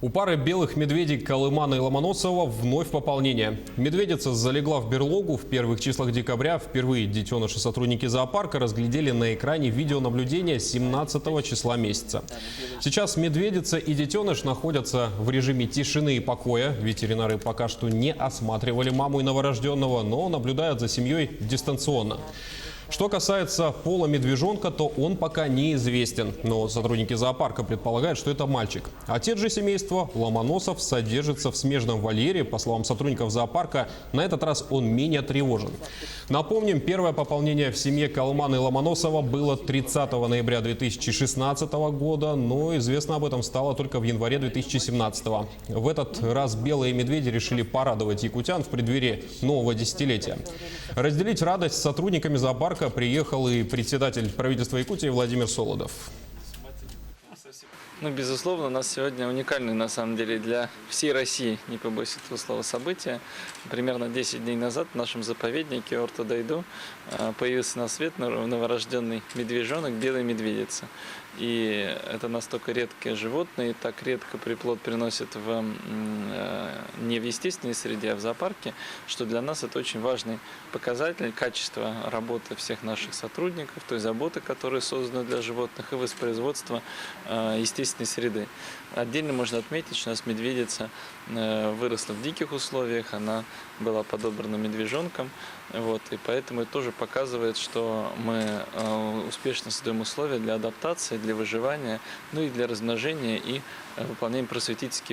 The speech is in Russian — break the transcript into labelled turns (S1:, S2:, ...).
S1: У пары белых медведей Колымана и Ломоносова вновь пополнение. Медведица залегла в берлогу в первых числах декабря. Впервые детеныши сотрудники зоопарка разглядели на экране видеонаблюдения 17 числа месяца. Сейчас медведица и детеныш находятся в режиме тишины и покоя. Ветеринары пока что не осматривали маму и новорожденного, но наблюдают за семьей дистанционно. Что касается пола медвежонка, то он пока неизвестен. Но сотрудники зоопарка предполагают, что это мальчик. Отец же семейства, Ломоносов, содержится в смежном вольере. По словам сотрудников зоопарка, на этот раз он менее тревожен. Напомним, первое пополнение в семье Колымана и Ломоносова было 30 ноября 2016 года, но известно об этом стало только в январе 2017. В этот раз белые медведи решили порадовать якутян в преддверии нового десятилетия. Разделить радость с сотрудниками зоопарка приехал и председатель правительства Якутии Владимир Солодов.
S2: Ну, безусловно, у нас сегодня уникальный, на самом деле, для всей России, не побоюсь этого слова, событие. Примерно 10 дней назад в нашем заповеднике Орто-Дойду появился на свет новорожденный медвежонок, белая медведица. И это настолько редкое животное, и так редко приплод приносит не в естественной среде, а в зоопарке, что для нас это очень важный показатель качества работы всех наших сотрудников, той заботы, которая создана для животных, и воспроизводства естественной среды. Отдельно можно отметить, что у нас медведица выросла в диких условиях, она была подобрана медвежонком, и поэтому это тоже показывает, что мы успешно создаем условия для адаптации, для выживания, ну и для размножения, и выполняем просветительские